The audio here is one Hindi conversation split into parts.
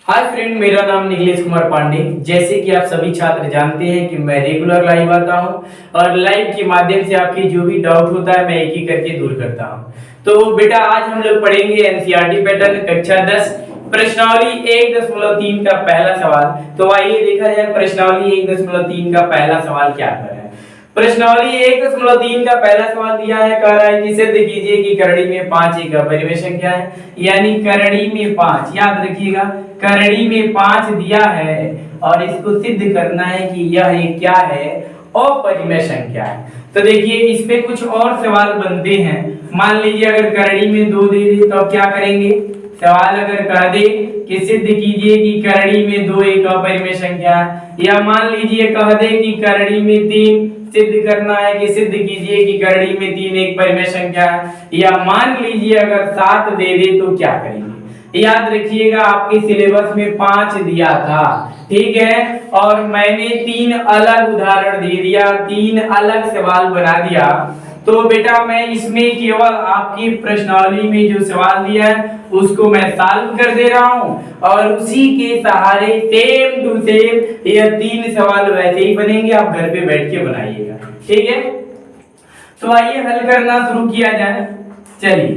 हाय फ्रेंड, मेरा नाम निखिलेश कुमार पांडे। जैसे कि आप सभी छात्र जानते हैं कि मैं रेगुलर लाइव आता हूं और लाइव के माध्यम से आपकी जो भी डाउट होता है मैं एक ही करके दूर करता हूं। तो बेटा आज हम लोग पढ़ेंगे एनसीईआरटी पैटर्न कक्षा 10 प्रश्नावली 1.3 का पहला सवाल। तो आइए देखा जाए प्रश्नावली 1.3 का पहला सवाल क्या है। प्रश्नावली 1.3 का पहला सवाल दिया है, कह रहा है कि सिद्ध कीजिए कि करड़ी में 5 एक अपरिमेय संख्या है। यानी करड़ी में 5, याद रखिएगा करड़ी में 5 दिया है और इसको सिद्ध करना है कि यह एक क्या है, अपरिमेय संख्या है। तो देखिए इस पे कुछ और सवाल बनते हैं। मान लीजिए अगर करड़ी में 2 दे दे तो अब क्या करेंगे। सवाल अगर कह दे कि सिद्ध कीजिए कि करड़ी में 2 एक अपरिमेय संख्या है, या मान लीजिए कह दे कि करड़ी में 3 सिद्ध करना है कि सिद्ध कीजिए कि करड़ी में 3 एक परिमेय संख्या है, या मान लीजिए अगर 7 दे दे तो क्या करेंगे। याद रखिएगा आपके सिलेबस में 5 दिया था, ठीक है, और मैंने 3 अलग उदाहरण दे दिया, 3 अलग सवाल बना दिया। तो बेटा मैं इसमें केवल आपकी प्रश्नावली में जो सवाल दिया है उसको मैं सॉल्व कर दे रहा हूं और उसी के सहारे सेम टू सेम ये 3 सवाल वैसे ही बनेंगे, आप घर पे बैठ के बनाइएगा, ठीक है। तो आइए हल करना शुरू किया जाए। चलिए,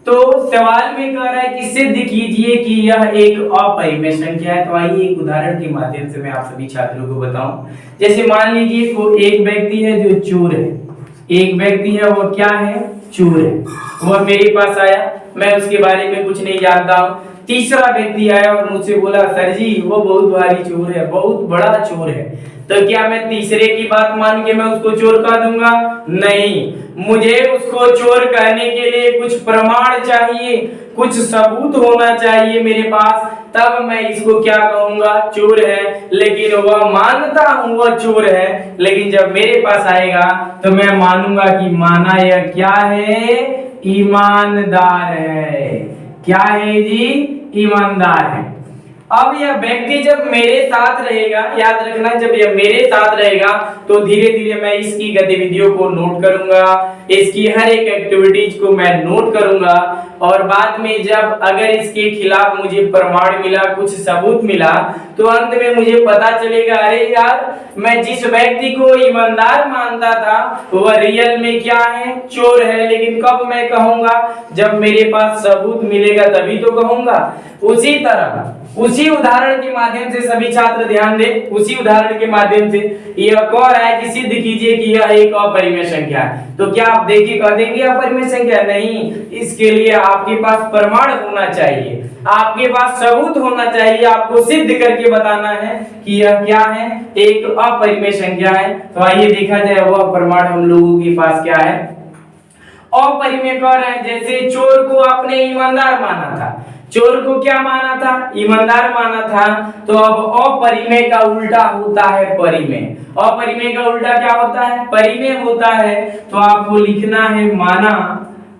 तो सवाल में कह रहा है कि सिद्ध कीजिए कि यह एक अपरिमेय संख्या है। तो आइए एक उदाहरण के माध्यम से मैं आप सभी छात्रों को बताऊं। जैसे मान लीजिए कोई एक व्यक्ति है जो चोर है, एक व्यक्ति है वो क्या है, चोर है। वो मेरे पास आया, मैं उसके बारे में कुछ नहीं जानता हूँ। तीसरा व्यक्ति आया और मुझसे बोला सर जी वो बहुत भारी चोर है, बहुत बड़ा चोर है। तो क्या मैं तीसरे की बात मान के मैं उसको चोर कह दूंगा? नहीं, मुझे उसको चोर कहने के लिए कुछ प्रमाण चाहिए, कुछ सबूत होना चाहिए मेरे पास, तब मैं इसको क्या कहूंगा, चोर है। लेकिन वह मानता हूं वह चोर है, लेकिन जब मेरे पास आएगा तो मैं मानूंगा कि माना यह क्या है, ईमानदार है। क्या है जी? ईमानदार है। अब यह व्यक्ति जब मेरे साथ रहेगा, याद रखना जब यह मेरे साथ रहेगा तो धीरे धीरे मैं इसकी गतिविधियों को नोट करूंगा, इसकी हर एक एक्टिविटीज को मैं नोट करूंगा और बाद में जब अगर इसके खिलाफ मुझे प्रमाण मिला, कुछ सबूत मिला, तो अंत में मुझे पता चलेगा अरे यार मैं जिस व्यक्ति को ईमानदार मानता था वह रियल में क्या है, चोर है। लेकिन कब मैं कहूंगा? जब मेरे पास सबूत मिलेगा तभी तो कहूंगा। उसी तरह उसी उदाहरण के माध्यम से सभी छात्र ध्यान दें, उसी उदाहरण के माध्यम से यह कह रहा है कि सिद्ध कीजिए कि यह एक अपरिमेय संख्या है। तो क्या आप देखिए कह देंगे अपरिमेय संख्या? नहीं, इसके लिए आपके पास प्रमाण होना चाहिए, आपके पास सबूत होना चाहिए, आपको सिद्ध करके बताना है कि यह क्या है, एक अपरिमेय संख्या है। तो आइए देखा जाए वह प्रमाण हम लोगों के पास क्या है। अपरिमेय कह रहा है, जैसे चोर को आपने ईमानदार माना था, चोर को क्या माना था, ईमानदार माना था। तो अब अपरिमेय का उल्टा होता है परिमेय। अपरिमेय का उल्टा क्या होता है? परिमेय होता है। तो आपको लिखना है माना,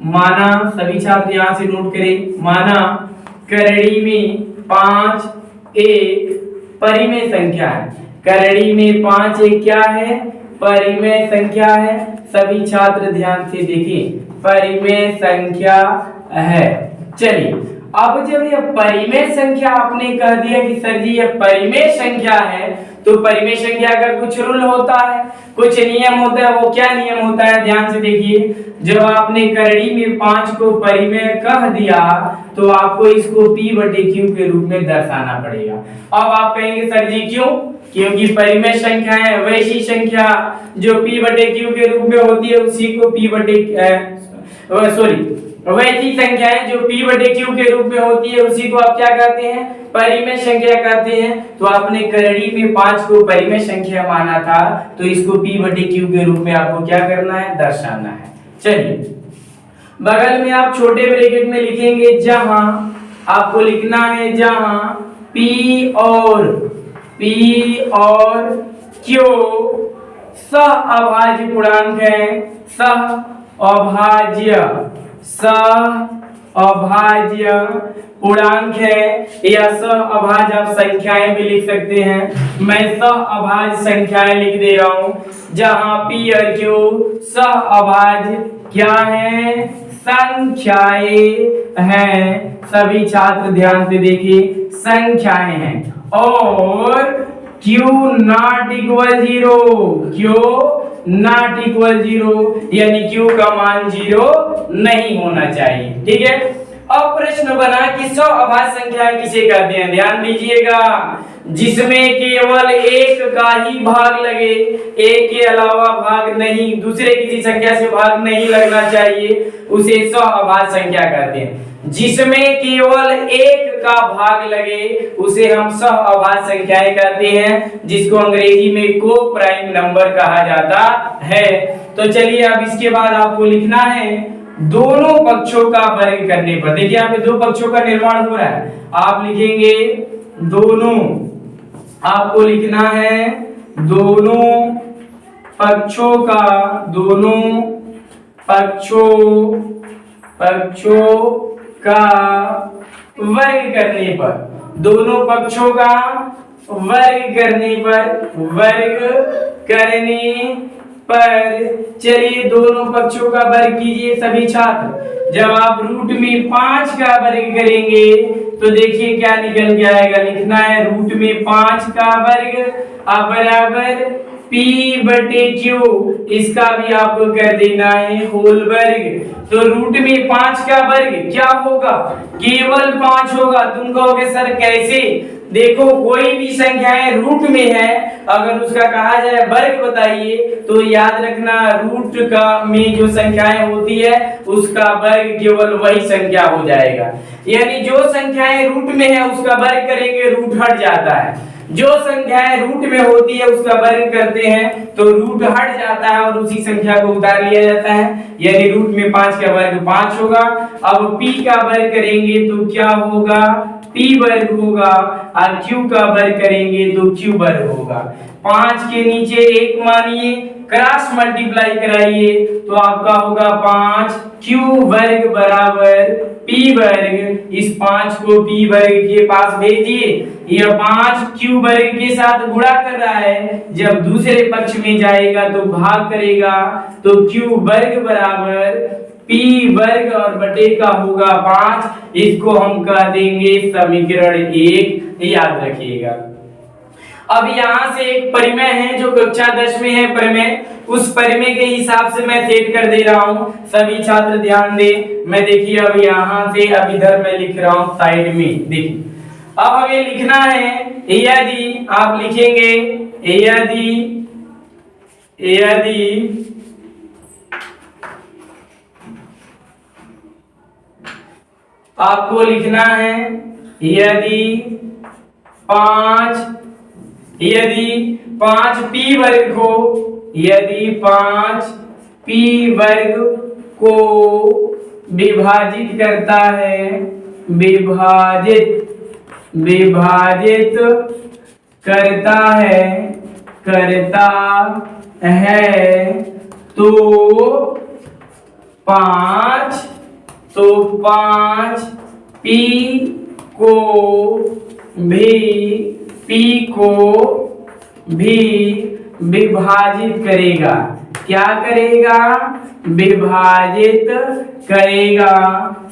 माना सभी छात्र यहां से नोट करें, माना करड़ी में 5 एक परिमेय संख्या है। करड़ी में 5 एक क्या है, परिमेय संख्या है। सभी छात्र ध्यान से देखें, परिमेय संख्या है। चलिए, अब जब यह परिमेय संख्या आपने कह दिया कि सर जी यह परिमेय संख्या है, तो परिमेय संख्या का कुछ रूल होता है, कुछ नियम होता है। वो क्या नियम होता है ध्यान से देखिए। जब आपने करड़ी में 5 को परिमेय कह दिया तो आपको इसको p/q के रूप में दर्शाना पड़ेगा। अब आप कहेंगे सर जी क्यों? क्योंकि परिमेय संख्या है वैसी संख्या जो p/q के रूप में होती है उसी को वैसी संख्याएं जो p/q के रूप में होती है उसी को आप क्या कहते हैं, परिमेय संख्या कहते हैं। तो आपने करड़ी में 5 को परिमेय संख्या माना था तो इसको p/q के रूप में आपको क्या करना है, दर्शाना है। चलिए, बगल में आप छोटे ब्रैकेट में लिखेंगे जहां, आपको लिखना है जहां p और q सहअभाज्य पूर्णांक है, सहअभाज्य पूर्णांक है, या सहअभाज्य आप संख्याएं भी लिख सकते हैं। मैं सहअभाज्य संख्याएं लिख दे रहा हूं जहां p और q सहअभाज्य क्या है, संख्याएं हैं। सभी छात्र ध्यान से देखिए, संख्याएं हैं। और Q not equal 0, Q not equal 0 यानी Q का मान 0 नहीं होना चाहिए। ठीक है। अब प्रश्न बना कि सअभाज्य संख्याएं किसे कहते हैं। ध्यान दीजिएगा, जिसमें केवल एक का ही भाग लगे, एक के अलावा भाग नहीं, दूसरे किसी संख्या से भाग नहीं लगना चाहिए, उसे सअभाज्य संख्या कहते हैं। जिसमें केवल एक का भाग लगे उसे हम सअभाज्य संख्याएं कहते हैं, जिसको अंग्रेजी में को प्राइम नंबर कहा जाता है। तो चलिए अब इसके बाद आपको लिखना है दोनों पक्षों का वर्ग करने पर। देखिए यहाँ पे दो पक्षों का निर्माण हो रहा है। आप लिखेंगे दोनों, आपको लिखना है दोनों पक्षों का, दोनों पक्षों का वर्ग करने पर, दोनों पक्षों का वर्ग करने पर चलिए दोनों पक्षों का वर्ग कीजिए सभी छात्र। जब आप रूट में 5 का वर्ग करेंगे तो देखिए क्या निकल के आएगा। लिखना है रूट में 5 का वर्ग बराबर P बटे Q, इसका भी आपको कर देना है होल वर्ग। तो रूट में 5 का वर्ग क्या होगा, केवल 5 होगा। तुम कहोगे सर कैसे। देखो कोई भी संख्याएं रूट में है, अगर उसका कहा जाए वर्ग बताइए तो याद रखना रूट का में जो संख्याएं होती है उसका वर्ग केवल वही संख्या हो जाएगा। यानी जो संख्याएं रूट में है उसका वर्ग करेंगे रूट हट जाता है, जो संख्याएं रूट में होती है उसका वर्ग करते हैं तो रूट हट जाता है और उसी संख्या को उतार लिया जाता है। यानी रूट में 5 का वर्ग 5 होगा। अब p का वर्ग करेंगे तो क्या होगा, p वर्ग होगा, और q का वर्ग करेंगे तो q वर्ग होगा। 5 के नीचे 1 मानिए, क्रॉस मल्टीप्लाई कराइए तो आपका होगा 5q वर्ग बराबर p वर्ग। इस 5 को p वर्ग के पास भेजिए, यह 5q वर्ग के साथ गुणा कर रहा है, जब दूसरे पक्ष में जाएगा तो भाग करेगा, तो q वर्ग बराबर p वर्ग और बटे का होगा 5। इसको हम कह देंगे समीकरण 1, याद रखिएगा। अब यहाँ से एक परिमेय है जो कक्षा 10 में है परिमेय, उस परिमेय के हिसाब से मैं सेट कर दे रहा हूँ। सभी छात्र ध्यान दें। मैं देखिए अब यहाँ से अब इधर मैं लिख रहा हूँ साइड में। देखिए अब हमें लिखना है, यदि आप लिखेंगे यदि आपको लिखना है यदि 5 p वर्ग को, यदि 5 p वर्ग को विभाजित करता है, विभाजित करता है तो 5 p को भी विभाजित करेगा। क्या करेगा, विभाजित करेगा।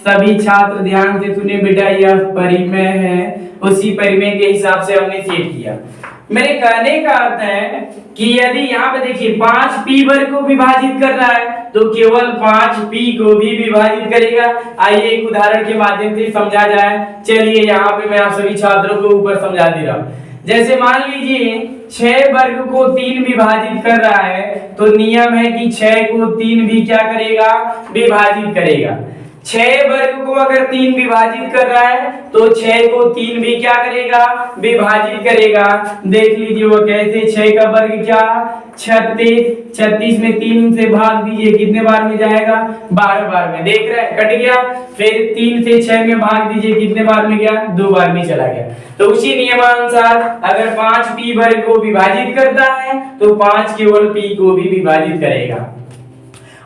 सभी छात्र ध्यान से सुने बेटा, यह परिमेय है, उसी परिमेय के हिसाब से हमने सेट किया। मेरे कहने का अर्थ है कि यदि यहाँ पे देखिए 5 p वर्ग को विभाजित कर रहा है तो केवल 5 p को भी विभाजित करेगा। आइए एक उदाहरण के माध्यम से समझा जाए। चलिए यहाँ पे मैं आप सभी छात्रों को ऊपर समझा दे रहा हूँ। जैसे मान लीजिए 6 वर्ग को 3 विभाजित कर रहा है, तो नियम है कि 6 को 3 भी क्या करेगा, विभाजित करेगा। 6 वर्ग को अगर 3 विभाजित कर रहा है तो 6 को 3 भी क्या करेगा, विभाजित करेगा। देख लीजिए वो कैसे। 6 का वर्ग क्या, 36 में 3 से भाग दीजिए, कितने बार में जाएगा, 12 बार में। देख रहे हैं, कट गया। फिर 3 से 6 में भाग दीजिए, कितने बार में गया, 2 बार में चला गया। तो उसी नियमानुसार अगर 5 p वर्ग को विभाजित करता है तो 5 केवल p को भी विभाजित करेगा।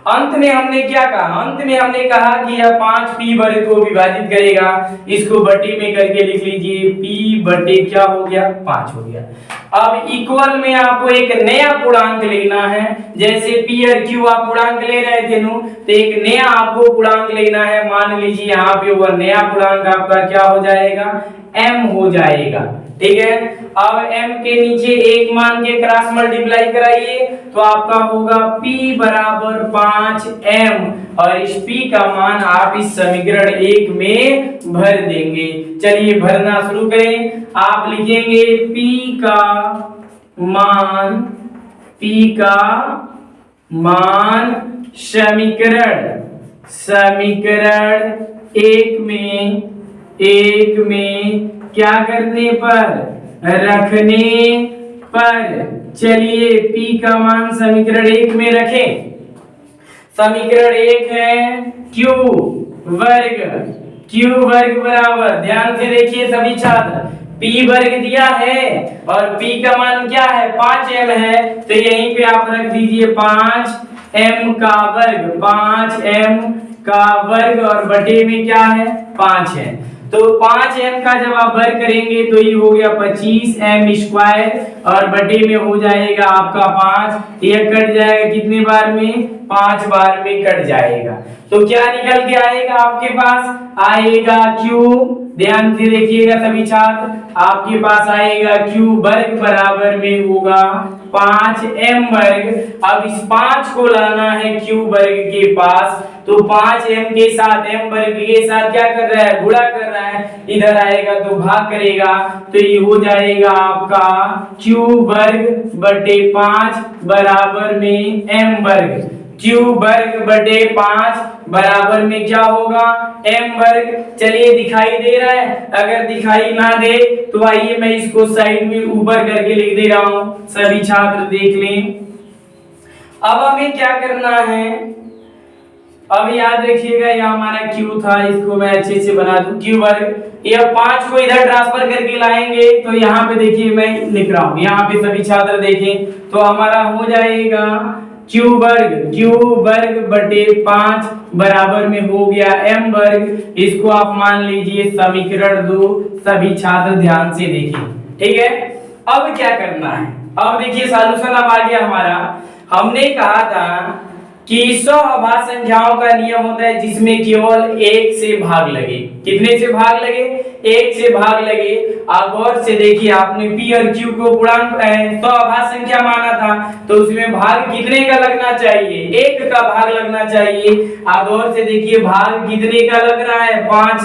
अंत में हमने क्या कहा, अंत में हमने कहा कि यह 5 p वर्ग को विभाजित करेगा, इसको बटे में करके लिख लीजिए, p बटे क्या हो गया 5 हो गया। अब इक्वल में आपको एक नया पूर्णांक लेना है, जैसे p और q आप पूर्णांक ले रहे थे नु, तो एक नया आपको पूर्णांक लेना है। मान लीजिए यहाँ पे वह नया पूर्णांक आपका क्या हो जाएगा, m हो जाएगा, ठीक है। अब m के नीचे एक मान के क्रॉस मल्टीप्लाई कराइए तो आपका होगा p बराबर 5m, और इस p का मान आप इस समीकरण 1 में भर देंगे। चलिए भरना शुरू करें। आप लिखेंगे p का मान समीकरण 1 में क्या करने पर, रखने पर। चलिए p का मान समीकरण 1 में रखें। समीकरण 1 है q वर्ग बराबर, ध्यान से देखिए सभी छात्र, p वर्ग दिया है और p का मान क्या है 5m है, तो यहीं पे आप रख दीजिए 5m का वर्ग और बटे में क्या है 5 है। तो 5m का जब आप वर्ग करेंगे तो ये हो गया 25m स्क्वायर, और बटे में हो जाएगा आपका 5, यह कट जाएगा कितने बार में, 5 बार में कट जाएगा। तो क्या निकल के आएगा आपके पास, आएगा q, ध्यान से देखिएगा सभी छात्र, आपके पास आएगा q वर्ग बराबर में होगा 5m वर्ग। अब इस 5 को लाना है q वर्ग के पास, तो 5m के साथ m वर्ग के साथ क्या कर रहा है, गुणा कर रहा है, इधर आएगा तो भाग करेगा, तो ये हो जाएगा आपका q वर्ग बटे 5 बराबर में m वर्ग। q वर्ग बटे 5 बराबर में क्या होगा m वर्ग। चलिए दिखाई दे रहा है, अगर दिखाई ना दे तो आइए मैं इसको साइड में ऊपर करके लिख दे रहा हूं, सभी छात्र देख लें। अब हमें क्या करना है, अब याद रखिएगा यह हमारा q था, इसको मैं अच्छे से बना दूं, q वर्ग, यह 5 को इधर ट्रांसफर करके लाएंगे तो यहाँ पे देखिए मैं लिख रहा हूँ, यहाँ पे सभी छात्र देखें, तो हमारा हो जाएगा q वर्ग बटे 5 बराबर में हो गया m वर्ग। इसको आप मान लीजिए समीकरण 2, सभी छात्र ध्यान से देखिए, ठीक है। अब क्या करना है, अब देखिए सॉल्यूशन अब आ गया हमारा। हमने कहा था कि सहअभाज्य संख्याओं का नियम होता है जिसमें केवल 1 से भाग लगे, कितने से भाग लगे, 1 से भाग लगे। आप गौर से देखिए, आपने p और q को पूर्णांक सहअभाज्य संख्या माना था, तो उसमें भाग कितने का लगना चाहिए, 1 का भाग लगना चाहिए। आप गौर से देखिए भाग कितने का लग रहा है, 5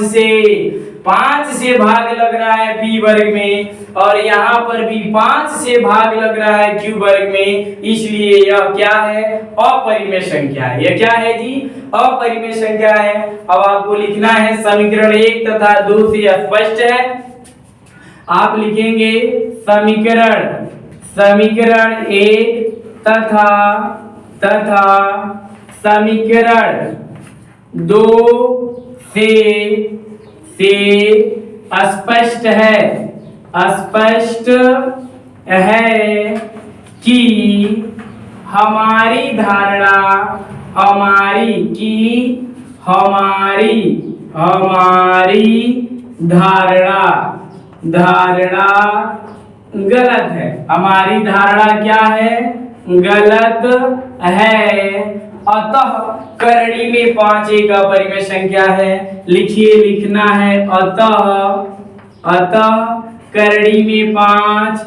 से भाग लग रहा है p वर्ग में, और यहाँ पर भी 5 से भाग लग रहा है q वर्ग में, इसलिए यह क्या है, अपरिमेय संख्या है। यह क्या है जी, अपरिमेय संख्या है। अब आपको लिखना है समीकरण 1 तथा 2 से स्पष्ट है, आप लिखेंगे समीकरण 1 तथा समीकरण 2 से स्पष्ट है कि हमारी धारणा गलत है। हमारी धारणा क्या है, गलत है। अतः करड़ी में 5 एक अपरिमेय संख्या है, लिखिए, लिखना है अतः करड़ी में 5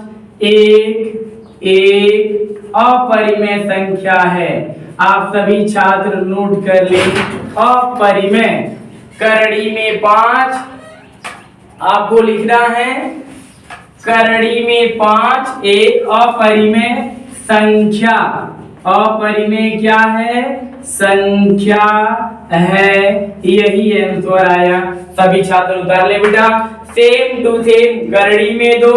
एक अपरिमेय संख्या है। आप सभी छात्र नोट कर लें, अपरिमेय, करड़ी में 5 आपको लिखना है, करड़ी में 5 एक अपरिमेय संख्या, अपरिमेय क्या है, संख्या है, यही आंसर आया। सभी छात्र उतार ले बेटा, सेम टू सेम, करड़ी में 2,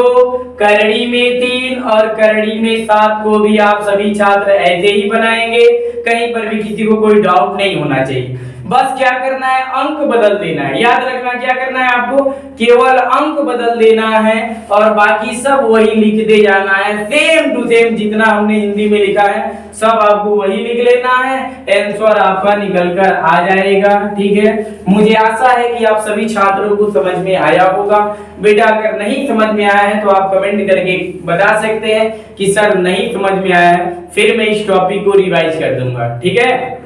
करड़ी में 3 और करड़ी में 7 को भी आप सभी छात्र ऐसे ही बनाएंगे, कहीं पर भी किसी को कोई डाउट नहीं होना चाहिए। बस क्या करना है, अंक बदल देना है। याद रखना क्या करना है आपको, केवल अंक बदल देना है और बाकी सब वही लिख दे जाना है, सेम टू सेम जितना हमने हिंदी में लिखा है सब आपको वही लिख लेना है। आंसर आपका निकल कर आ जाएगा। ठीक है, मुझे आशा है कि आप सभी छात्रों को समझ में आया होगा। बेटा अगर नहीं समझ में आया है तो आप कमेंट करके बता सकते हैं कि सर नहीं समझ में आया है, फिर मैं इस टॉपिक को रिवाइज कर दूंगा। ठीक है,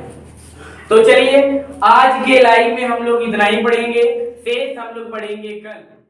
तो चलिए आज के लाइव में हम लोग इतना ही पढ़ेंगे, शेष हम लोग पढ़ेंगे कल।